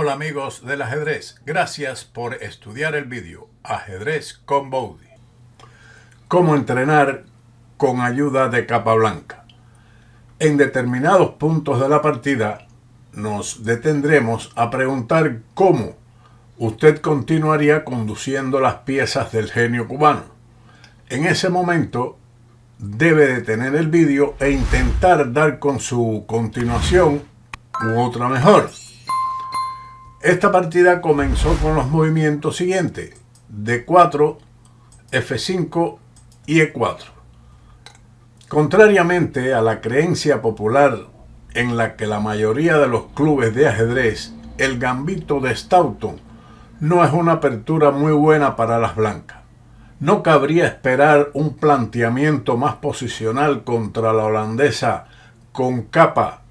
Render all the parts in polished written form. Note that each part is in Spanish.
Hola amigos del ajedrez, gracias por estudiar el vídeo Ajedrez con Bowdy. ¿Cómo entrenar con ayuda de capa blanca? En determinados puntos de la partida nos detendremos a preguntar cómo usted continuaría conduciendo las piezas del genio cubano. En ese momento debe detener el vídeo e intentar dar con su continuación u otra mejor. Esta partida comenzó con los movimientos siguientes: D4, F5 y E4. Contrariamente a la creencia popular en la que la mayoría de los clubes de ajedrez, el gambito de Staunton no es una apertura muy buena para las blancas. No cabría esperar un planteamiento más posicional contra la holandesa con capa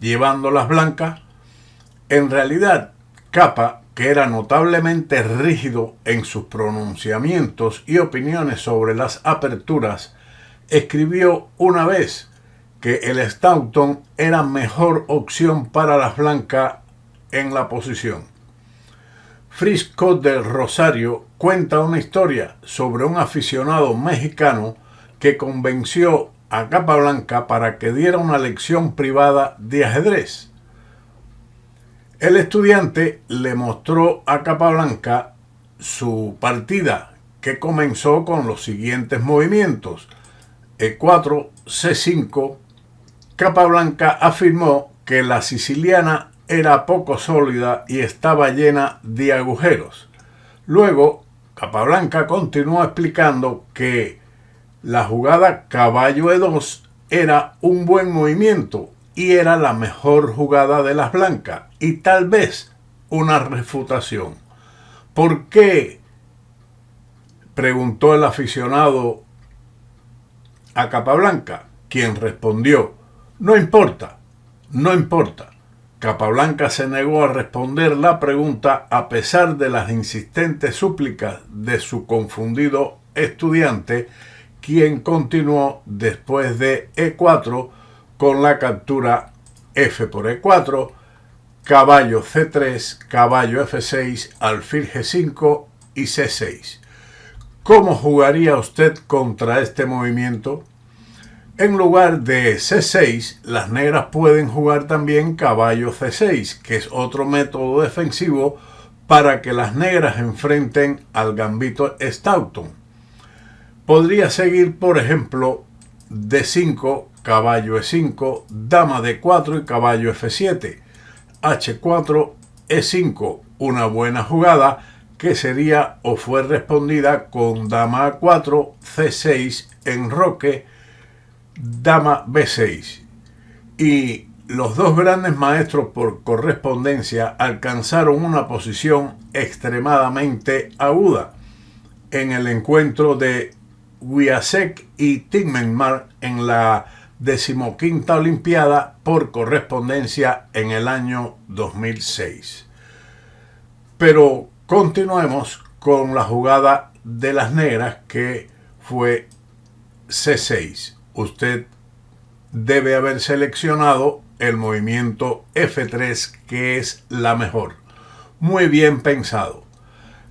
llevando las blancas. En realidad, Capa, que era notablemente rígido en sus pronunciamientos y opiniones sobre las aperturas, escribió una vez que el Staunton era mejor opción para las blancas en la posición. Frisco del Rosario cuenta una historia sobre un aficionado mexicano que convenció a Capa Blanca para que diera una lección privada de ajedrez. El estudiante le mostró a Capa Blanca su partida, que comenzó con los siguientes movimientos: E4, C5. Capa Blanca afirmó que la siciliana era poco sólida y estaba llena de agujeros. Luego, Capa Blanca continuó explicando que la jugada caballo E2 era un buen movimiento y era la mejor jugada de las blancas, y tal vez una refutación. ¿Por qué?, preguntó el aficionado a Capa Blanca, quien respondió: no importa, no importa. Capa Blanca se negó a responder la pregunta a pesar de las insistentes súplicas de su confundido estudiante, quien continuó después de E4 con la captura F por E4, caballo C3, caballo F6, alfil G5 y C6. ¿Cómo jugaría usted contra este movimiento? En lugar de C6, las negras pueden jugar también caballo C6, que es otro método defensivo para que las negras enfrenten al gambito Staunton. Podría seguir, por ejemplo, D5, caballo E5, dama D4 y caballo F7, H4, E5, una buena jugada que sería o fue respondida con dama A4, C6, enroque, dama B6. Y los dos grandes maestros por correspondencia alcanzaron una posición extremadamente aguda en el encuentro de Wiasek y Tigmenmar en la 15ª Olimpiada por correspondencia en el año 2006. Pero continuemos con la jugada de las negras, que fue C6. Usted debe haber seleccionado el movimiento F3, que es la mejor. Muy bien pensado.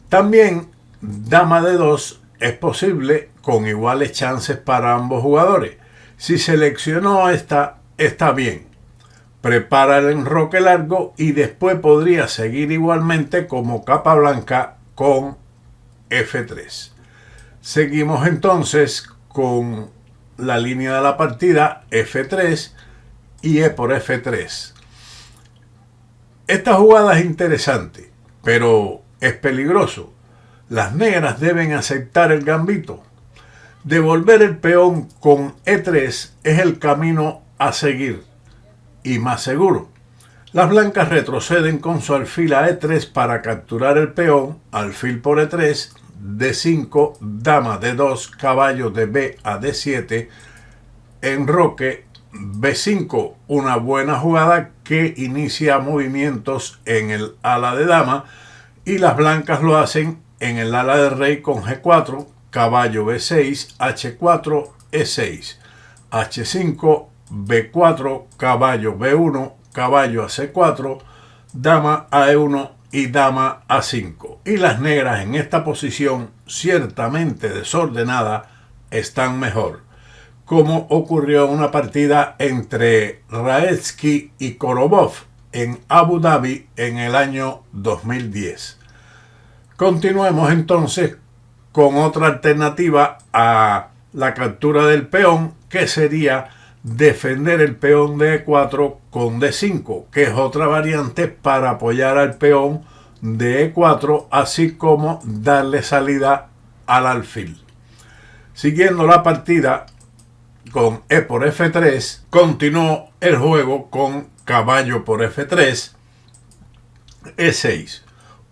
También dama D2 es posible, con iguales chances para ambos jugadores. Si seleccionó esta, está bien. Prepara el enroque largo y después podría seguir igualmente como Capa Blanca con F3. Seguimos entonces con la línea de la partida F3 y E por F3. Esta jugada es interesante, pero es peligroso. Las negras deben aceptar el gambito. Devolver el peón con E3 es el camino a seguir y más seguro. Las blancas retroceden con su alfil a E3 para capturar el peón, alfil por E3, D5, dama D2, caballo de B a D7, enroque, B5, una buena jugada que inicia movimientos en el ala de dama, y las blancas lo hacen en el ala de rey con G4, caballo B6, H4, E6, H5, B4, caballo B1, caballo a C4, dama a E1 y dama a 5. Y las negras en esta posición, ciertamente desordenada, están mejor, como ocurrió en una partida entre Raevski y Korobov en Abu Dhabi en el año 2010. Continuemos entonces con otra alternativa a la captura del peón, que sería defender el peón de E4 con D5, que es otra variante para apoyar al peón de E4, así como darle salida al alfil. Siguiendo la partida con E por F3, continuó el juego con caballo por F3, E6,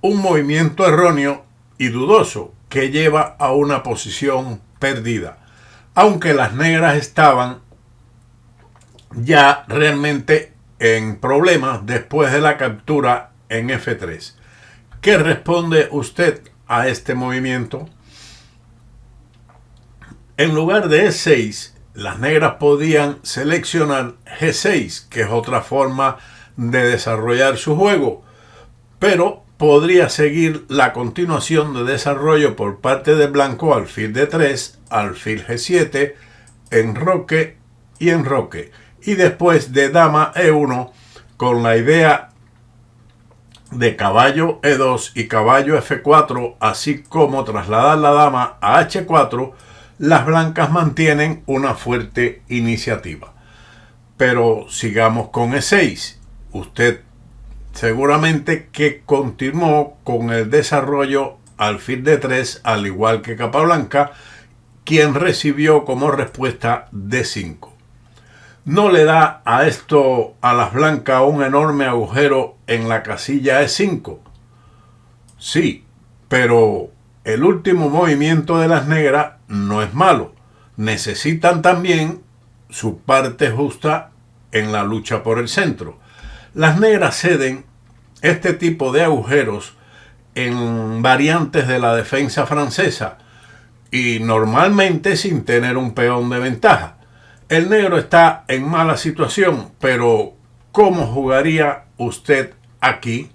un movimiento erróneo y dudoso que lleva a una posición perdida, aunque las negras estaban ya realmente en problemas después de la captura en F3. ¿Qué responde usted a este movimiento? En lugar de E6, las negras podían seleccionar G6, que es otra forma de desarrollar su juego, pero podría seguir la continuación de desarrollo por parte de blanco: alfil D3, alfil G7, enroque y enroque, y después de dama E1 con la idea de caballo E2 y caballo F4, así como trasladar la dama a H4, las blancas mantienen una fuerte iniciativa. Pero sigamos con E6. Usted seguramente que continuó con el desarrollo alfil D3, al igual que Capablanca, quien recibió como respuesta D5. ¿No le da a esto a las blancas un enorme agujero en la casilla E5? Sí, pero el último movimiento de las negras no es malo. Necesitan también su parte justa en la lucha por el centro. Las negras ceden este tipo de agujeros en variantes de la defensa francesa y normalmente sin tener un peón de ventaja. El negro está en mala situación, pero ¿cómo jugaría usted aquí?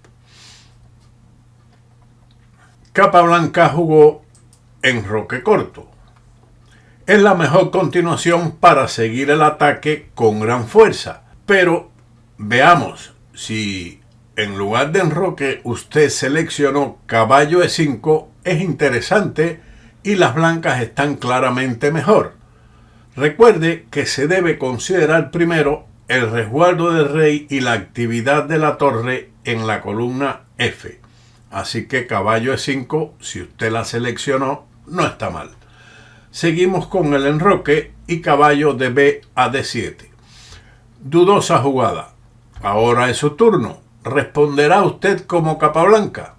Capablanca jugó enroque corto. Es la mejor continuación para seguir el ataque con gran fuerza, pero veamos si en lugar de enroque usted seleccionó caballo E5, es interesante y las blancas están claramente mejor. Recuerde que se debe considerar primero el resguardo del rey y la actividad de la torre en la columna F. Así que caballo E5, si usted la seleccionó, no está mal. Seguimos con el enroque y caballo de B a D7. Dudosa jugada. Ahora es su turno. ¿Responderá usted como Capablanca?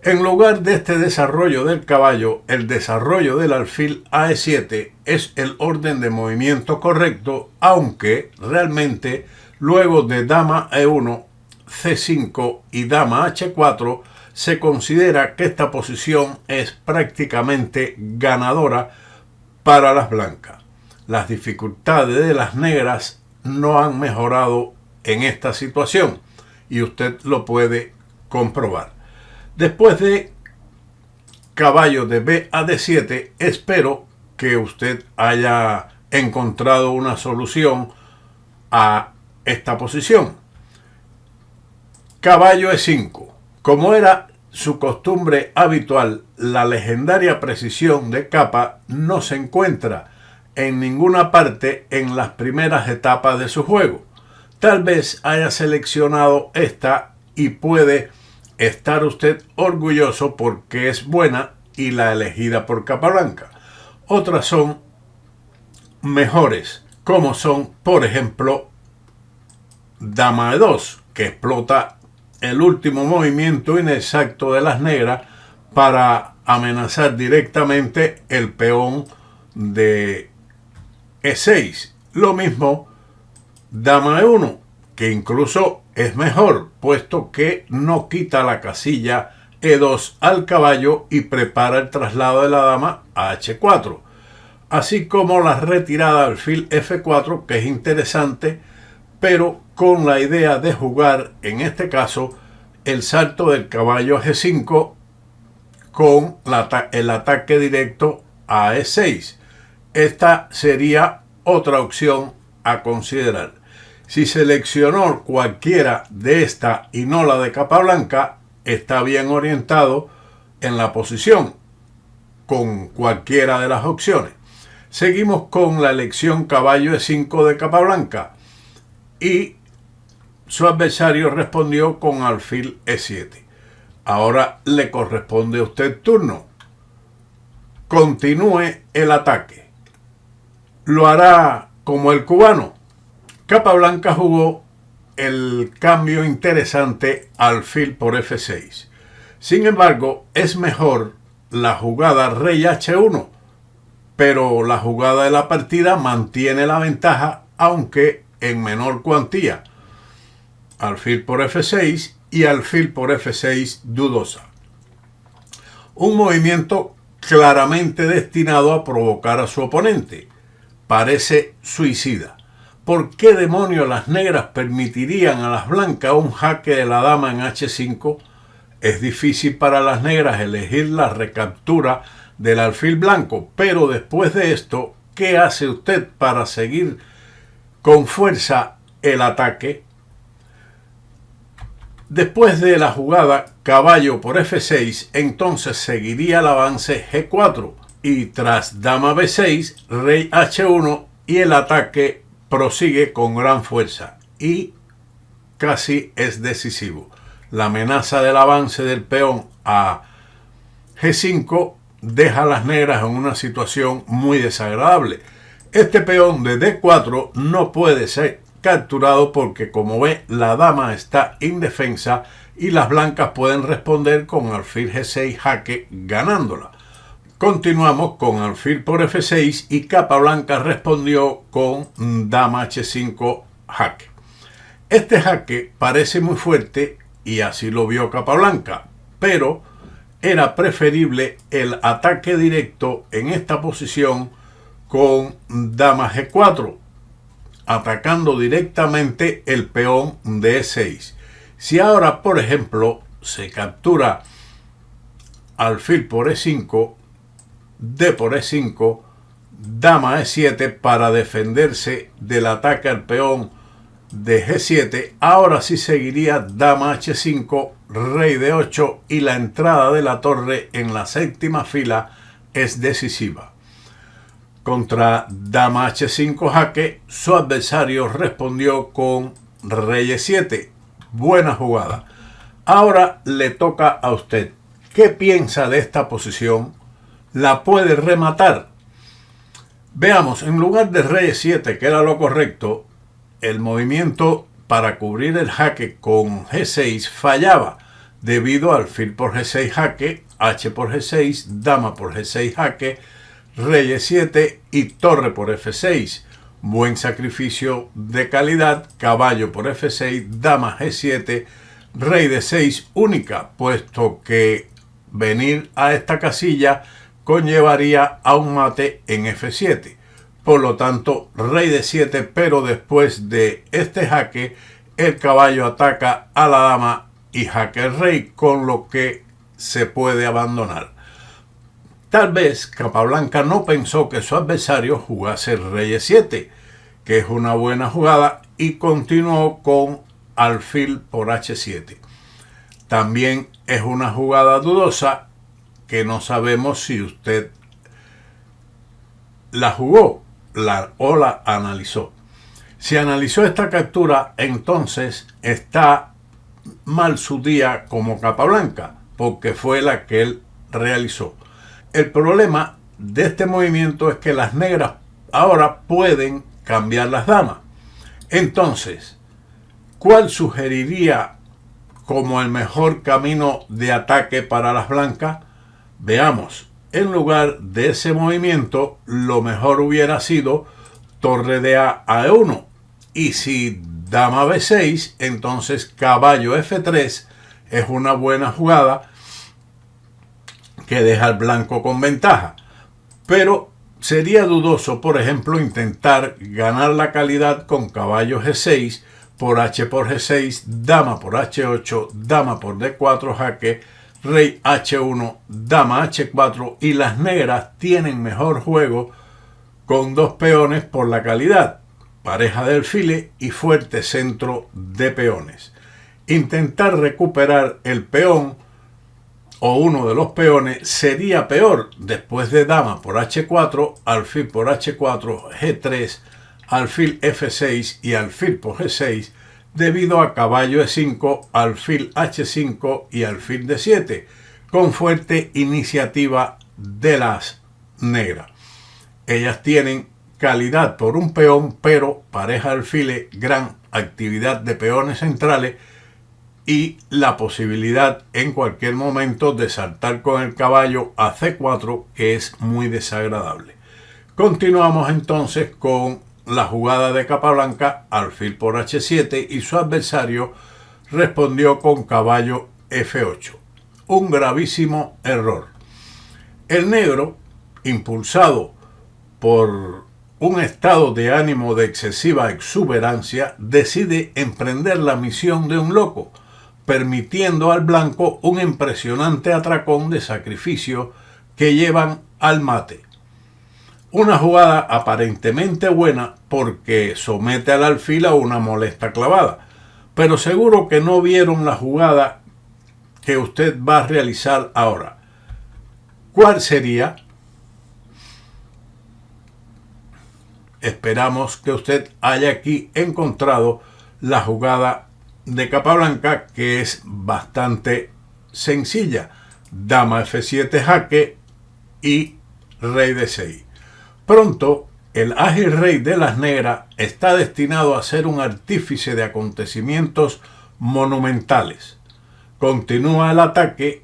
En lugar de este desarrollo del caballo, el desarrollo del alfil a E7 es el orden de movimiento correcto, aunque realmente luego de dama E1, C5 y dama H4 se considera que esta posición es prácticamente ganadora para las blancas. Las dificultades de las negras no han mejorado en esta situación y usted lo puede comprobar. Después de caballo de B a D7, espero que usted haya encontrado una solución a esta posición. Caballo E5. Como era su costumbre habitual, la legendaria precisión de Capa no se encuentra en ninguna parte en las primeras etapas de su juego. Tal vez haya seleccionado esta y puede estar usted orgulloso porque es buena y la elegida por Capablanca. Otras son mejores, como son, por ejemplo, dama E2, que explota el último movimiento inexacto de las negras para amenazar directamente el peón de E6. Lo mismo dama E1, que incluso es mejor, puesto que no quita la casilla E2 al caballo y prepara el traslado de la dama a H4, así como la retirada alfil F4, que es interesante, pero con la idea de jugar, en este caso, el salto del caballo a G5 con el ataque directo a E6. Esta sería otra opción a considerar. Si seleccionó cualquiera de esta y no la de Capablanca, está bien orientado en la posición con cualquiera de las opciones. Seguimos con la elección caballo E5 de Capablanca y su adversario respondió con alfil E7. Ahora le corresponde a usted turno. Continúe el ataque. ¿Lo hará como el cubano? Capablanca jugó el cambio interesante alfil por F6. Sin embargo, es mejor la jugada rey H1, pero la jugada de la partida mantiene la ventaja, aunque en menor cuantía. Alfil por F6 y alfil por F6 dudosa. Un movimiento claramente destinado a provocar a su oponente. Parece suicida. ¿Por qué demonios las negras permitirían a las blancas un jaque de la dama en H5? Es difícil para las negras elegir la recaptura del alfil blanco, pero después de esto, ¿qué hace usted para seguir con fuerza el ataque? Después de la jugada caballo por F6, entonces seguiría el avance G4 y tras dama B6, rey H1 y el ataque prosigue con gran fuerza y casi es decisivo. La amenaza del avance del peón a G5 deja a las negras en una situación muy desagradable. Este peón de D4 no puede ser capturado porque, como ve, la dama está indefensa y las blancas pueden responder con alfil G6 jaque ganándola. Continuamos con alfil por F6 y Capablanca respondió con dama H5 jaque. Este jaque parece muy fuerte y así lo vio Capablanca, pero era preferible el ataque directo en esta posición con dama G4, atacando directamente el peón de E6. Si ahora, por ejemplo, se captura alfil por E5, D por E5, dama E7 para defenderse del ataque al peón de G7, ahora sí seguiría dama H5, rey D8 y la entrada de la torre en la séptima fila es decisiva. Contra dama H5 jaque, su adversario respondió con rey E7. Buena jugada. Ahora le toca a usted. ¿Qué piensa de esta posición? ¿La puede rematar? Veamos, en lugar de rey E7, que era lo correcto, el movimiento para cubrir el jaque con G6 fallaba debido al alfil por G6 jaque, H por G6, dama por G6 jaque, rey E7 y torre por F6. Buen sacrificio de calidad, caballo por F6, dama G7, rey D6 única, puesto que venir a esta casilla conllevaría a un mate en F7. Por lo tanto, rey D7, pero después de este jaque, el caballo ataca a la dama y jaque el rey, con lo que se puede abandonar. Tal vez Capablanca no pensó que su adversario jugase rey E7, que es una buena jugada, y continuó con alfil por H7. También es una jugada dudosa que no sabemos si usted la jugó o la analizó. Si analizó esta captura, entonces está mal su día como Capablanca, porque fue la que él realizó. El problema de este movimiento es que las negras ahora pueden cambiar las damas. Entonces, ¿cuál sugeriría como el mejor camino de ataque para las blancas? Veamos, en lugar de ese movimiento, lo mejor hubiera sido torre de A a E1. Y si dama B6, entonces caballo F3 es una buena jugada que deja al blanco con ventaja. Pero sería dudoso, por ejemplo, intentar ganar la calidad con caballo G6 por H por G6, dama por H8, dama por D4 jaque, rey H1, dama H4, y las negras tienen mejor juego con dos peones por la calidad, pareja de alfiles y fuerte centro de peones. Intentar recuperar el peón o uno de los peones sería peor después de dama por H4, alfil por H4, G3, alfil F6 y alfil por G6, debido a caballo E5, alfil H5 y alfil D7, con fuerte iniciativa de las negras. Ellas tienen calidad por un peón, pero pareja de alfiles, gran actividad de peones centrales y la posibilidad en cualquier momento de saltar con el caballo a C4, que es muy desagradable. Continuamos entonces con la jugada de Capablanca, alfil por H7, y su adversario respondió con caballo F8. Un gravísimo error. El negro, impulsado por un estado de ánimo de excesiva exuberancia, decide emprender la misión de un loco, permitiendo al blanco un impresionante atracón de sacrificio que llevan al mate. Una jugada aparentemente buena porque somete al alfil a una molesta clavada, pero seguro que no vieron la jugada que usted va a realizar ahora. ¿Cuál sería? Esperamos que usted haya aquí encontrado la jugada de Capablanca, que es bastante sencilla. Dama F7 jaque y rey D6. Pronto, el ágil rey de las negras está destinado a ser un artífice de acontecimientos monumentales. Continúa el ataque,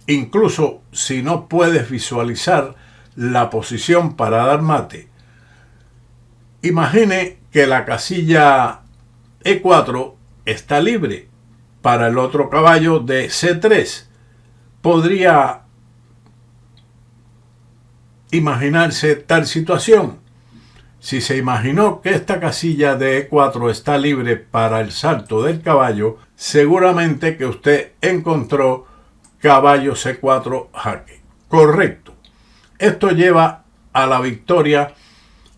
incluso si no puedes visualizar la posición para dar mate. Imagine que la casilla E4 está libre para el otro caballo de C3. Podría imaginarse tal situación. Si se imaginó que esta casilla de E4 está libre para el salto del caballo, seguramente que usted encontró caballo C4 jaque. Correcto. Esto lleva a la victoria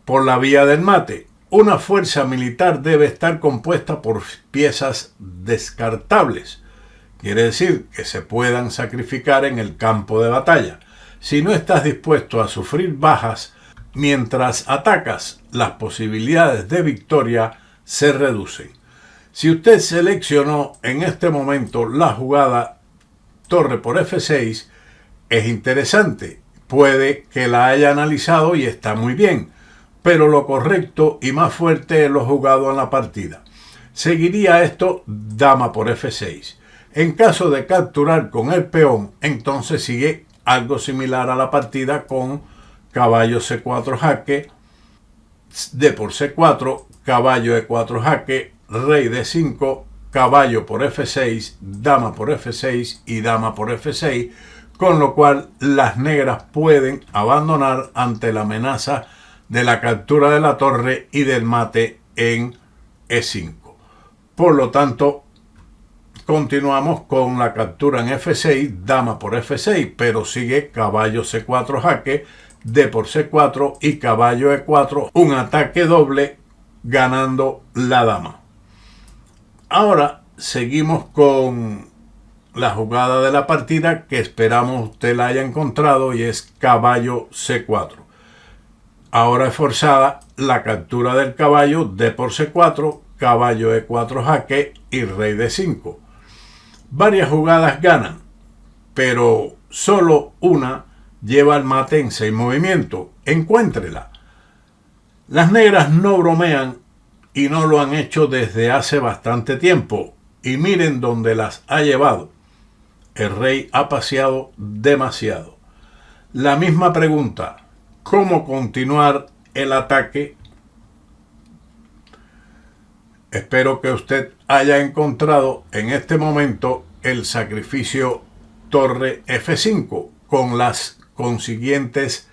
por la vía del mate. Una fuerza militar debe estar compuesta por piezas descartables. Quiere decir que se puedan sacrificar en el campo de batalla. Si no estás dispuesto a sufrir bajas mientras atacas, las posibilidades de victoria se reducen. Si usted seleccionó en este momento la jugada torre por F6, es interesante. Puede que la haya analizado y está muy bien, pero lo correcto y más fuerte es lo jugado en la partida. Seguiría esto dama por F6. En caso de capturar con el peón, entonces sigue algo similar a la partida con caballo C4 jaque, D por C4, caballo E4 jaque, rey D5, caballo por F6, dama por F6 y dama por F6, con lo cual las negras pueden abandonar ante la amenaza de la captura de la torre y del mate en E5. Por lo tanto, continuamos con la captura en F6, dama por F6, pero sigue caballo C4 jaque, D por C4 y caballo E4, un ataque doble ganando la dama. Ahora seguimos con la jugada de la partida que esperamos usted la haya encontrado, y es caballo C4. Ahora es forzada la captura del caballo, D por C4, caballo E4 jaque y rey D5. Varias jugadas ganan, pero solo una lleva al mate en 6 movimientos. Encuéntrela. Las negras no bromean y no lo han hecho desde hace bastante tiempo. Y miren dónde las ha llevado. El rey ha paseado demasiado. La misma pregunta: ¿cómo continuar el ataque? Espero que usted haya encontrado en este momento el sacrificio torre F5 con las consiguientes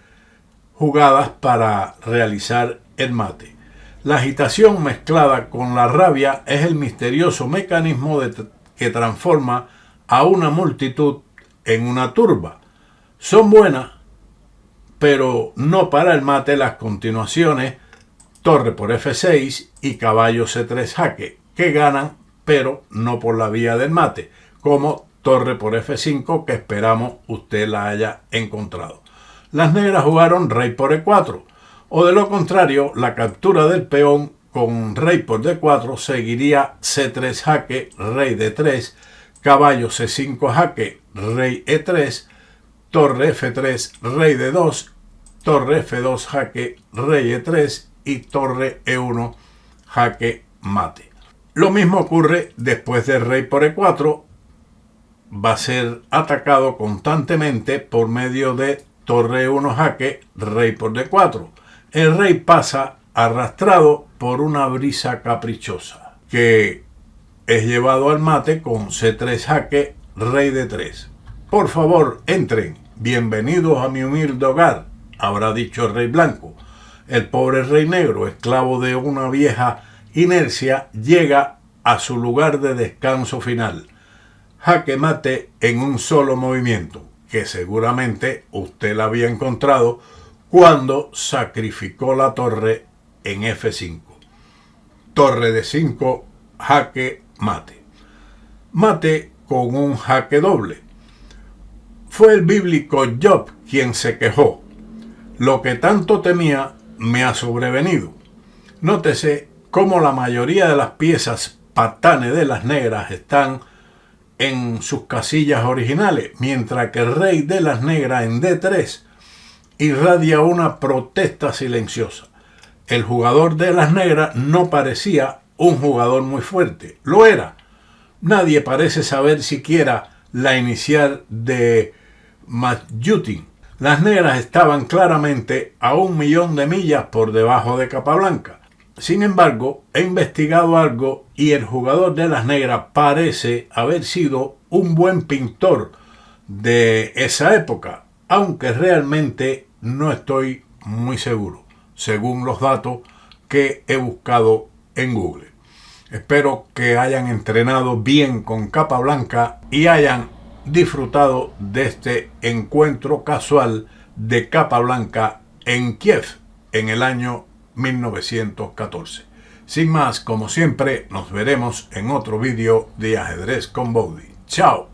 jugadas para realizar el mate. La agitación mezclada con la rabia es el misterioso mecanismo que transforma a una multitud en una turba. Son buenas, pero no para el mate las continuaciones torre por F6 y caballo C3 jaque, que ganan, pero no por la vía del mate, como torre por F5, que esperamos usted la haya encontrado. Las negras jugaron rey por E4, o de lo contrario, la captura del peón con rey por D4 seguiría C3 jaque, rey D3, caballo C5 jaque, rey E3, torre F3, rey D2, torre F2 jaque, rey E3 y torre E1 jaque mate. Lo mismo ocurre después de rey por E4, va a ser atacado constantemente por medio de torre E1 jaque, rey por D4. El rey pasa arrastrado por una brisa caprichosa, que es llevado al mate con C3 jaque, rey D3. Por favor, entren. Bienvenidos a mi humilde hogar, habrá dicho el rey blanco. El pobre rey negro, esclavo de una vieja inercia, llega a su lugar de descanso final. Jaque mate en un solo movimiento, que seguramente usted la había encontrado cuando sacrificó la torre en F5. Torre de 5, jaque mate. Mate con un jaque doble. Fue el bíblico Job quien se quejó. Lo que tanto temía me ha sobrevenido. Nótese cómo la mayoría de las piezas patanes de las negras están en sus casillas originales, mientras que el rey de las negras en D3 irradia una protesta silenciosa. El jugador de las negras no parecía un jugador muy fuerte. Lo era. Nadie parece saber siquiera la inicial de Masjutin. Las negras estaban claramente a 1.000.000 de millas por debajo de Capablanca. Sin embargo, he investigado algo y el jugador de las negras parece haber sido un buen pintor de esa época, aunque realmente no estoy muy seguro, según los datos que he buscado en Google. Espero que hayan entrenado bien con Capablanca y hayan disfrutado de este encuentro casual de Capablanca en Kiev en el año 1914. Sin más, como siempre, nos veremos en otro vídeo de Ajedrez con Bowdy. ¡Chao!